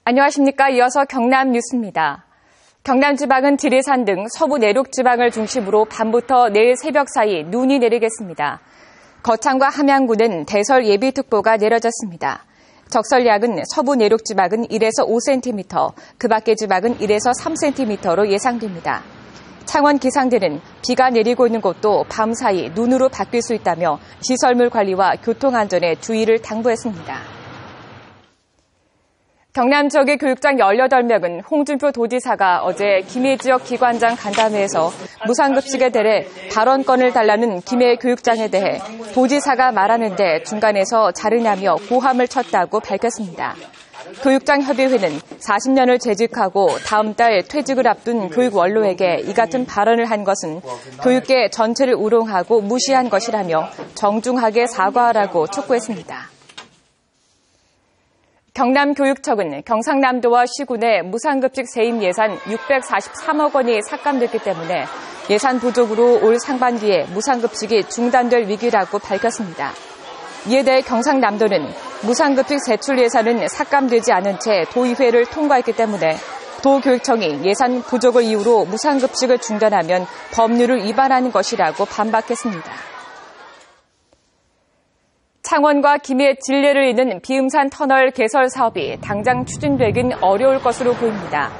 안녕하십니까. 이어서 경남 뉴스입니다. 경남 지방은 지리산 등 서부 내륙 지방을 중심으로 밤부터 내일 새벽 사이 눈이 내리겠습니다. 거창과 함양군은 대설 예비특보가 내려졌습니다. 적설량은 서부 내륙 지방은 1에서 5cm, 그 밖의 지방은 1에서 3cm로 예상됩니다. 창원 기상대는 비가 내리고 있는 곳도 밤사이 눈으로 바뀔 수 있다며 시설물 관리와 교통안전에 주의를 당부했습니다. 경남 지역의 교육장 18명은 홍준표 도지사가 어제 김해 지역 기관장 간담회에서 무상급식에 대해 발언권을 달라는 김해 교육장에 대해 도지사가 말하는데 중간에서 자르냐며 고함을 쳤다고 밝혔습니다. 교육장협의회는 40년을 재직하고 다음 달 퇴직을 앞둔 교육 원로에게 이 같은 발언을 한 것은 교육계 전체를 우롱하고 무시한 것이라며 정중하게 사과하라고 촉구했습니다. 경남교육청은 경상남도와 시군의 무상급식 세입 예산 643억 원이 삭감됐기 때문에 예산 부족으로 올 상반기에 무상급식이 중단될 위기라고 밝혔습니다. 이에 대해 경상남도는 무상급식 제출 예산은 삭감되지 않은 채 도의회를 통과했기 때문에 도교육청이 예산 부족을 이유로 무상급식을 중단하면 법률을 위반하는 것이라고 반박했습니다. 창원과 김해 진례를 잇는 비음산 터널 개설 사업이 당장 추진되긴 어려울 것으로 보입니다.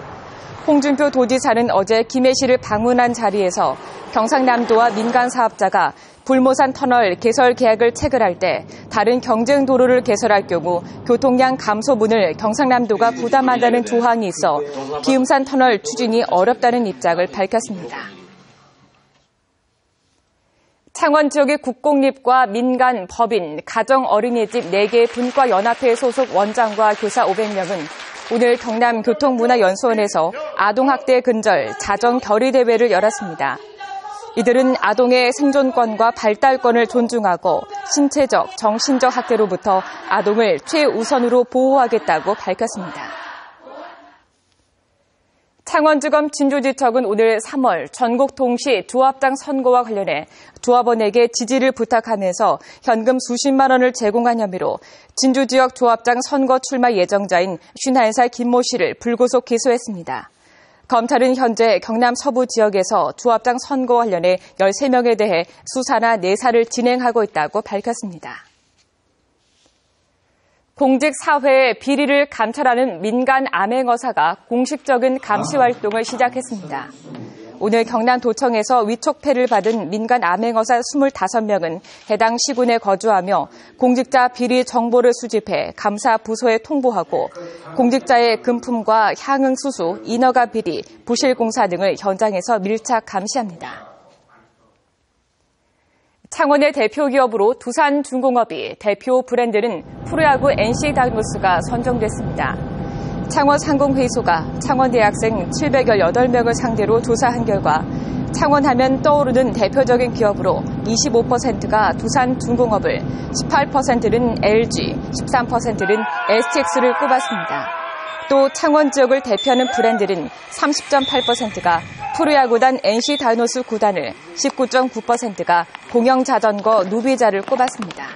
홍준표 도지사는 어제 김해시를 방문한 자리에서 경상남도와 민간 사업자가 불모산 터널 개설 계약을 체결할 때 다른 경쟁 도로를 개설할 경우 교통량 감소분을 경상남도가 부담한다는 조항이 있어 비음산 터널 추진이 어렵다는 입장을 밝혔습니다. 창원 지역의 국공립과 민간, 법인, 가정 어린이집 4개 분과연합회 소속 원장과 교사 500명은 오늘 경남교통문화연수원에서 아동학대 근절 자정 결의대회를 열었습니다. 이들은 아동의 생존권과 발달권을 존중하고 신체적, 정신적 학대로부터 아동을 최우선으로 보호하겠다고 밝혔습니다. 창원지검 진주지청은 오늘 3월 전국 동시 조합장 선거와 관련해 조합원에게 지지를 부탁하면서 현금 수십만 원을 제공한 혐의로 진주지역 조합장 선거 출마 예정자인 51살 김모 씨를 불구속 기소했습니다. 검찰은 현재 경남 서부 지역에서 조합장 선거와 관련해 13명에 대해 수사나 내사를 진행하고 있다고 밝혔습니다. 공직 사회의 비리를 감찰하는 민간 암행어사가 공식적인 감시 활동을 시작했습니다. 오늘 경남도청에서 위촉패를 받은 민간 암행어사 25명은 해당 시군에 거주하며 공직자 비리 정보를 수집해 감사 부서에 통보하고 공직자의 금품과 향응 수수, 인허가 비리, 부실 공사 등을 현장에서 밀착 감시합니다. 창원의 대표 기업으로 두산중공업이 대표 브랜드는 프로야구 NC다이노스가 선정됐습니다. 창원 상공회의소가 창원 대학생 718명을 상대로 조사한 결과 창원하면 떠오르는 대표적인 기업으로 25%가 두산중공업을, 18%는 LG, 13%는 STX를 꼽았습니다. 또 창원 지역을 대표하는 브랜드는 30.8%가 프로야구단 NC다이노스 구단을, 19.9%가 공영자전거 누비자를 꼽았습니다.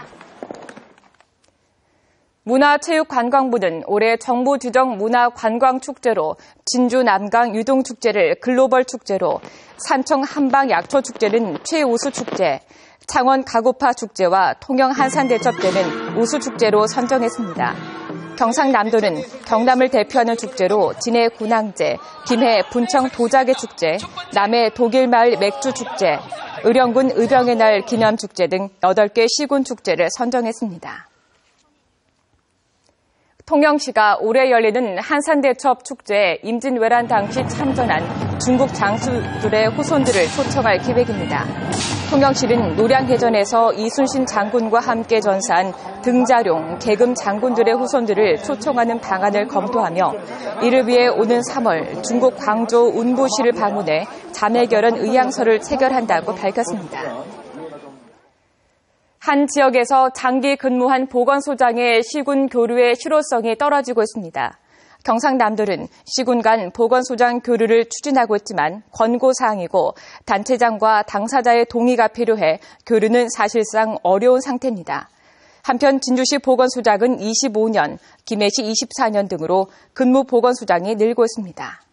문화체육관광부는 올해 정부 지정 문화관광축제로 진주 남강 유동축제를 글로벌 축제로, 산청 한방 약초축제는 최우수 축제, 창원 가고파 축제와 통영 한산대첩제는 우수 축제로 선정했습니다. 경상남도는 경남을 대표하는 축제로 진해 군항제, 김해 분청 도자기 축제, 남해 독일마을 맥주 축제, 의령군 의병의 날 기념축제 등 8개 시군 축제를 선정했습니다. 통영시가 올해 열리는 한산대첩 축제에 임진왜란 당시 참전한 중국 장수들의 후손들을 초청할 계획입니다. 통영시는 노량해전에서 이순신 장군과 함께 전사한 등자룡, 계금 장군들의 후손들을 초청하는 방안을 검토하며 이를 위해 오는 3월 중국 광저우 운부시를 방문해 자매결연 의향서를 체결한다고 밝혔습니다. 한 지역에서 장기 근무한 보건소장의 시군 교류의 실효성이 떨어지고 있습니다. 경상남도는 시군 간 보건소장 교류를 추진하고 있지만 권고사항이고 단체장과 당사자의 동의가 필요해 교류는 사실상 어려운 상태입니다. 한편 진주시 보건소장은 25년, 김해시 24년 등으로 근무 보건소장이 늘고 있습니다.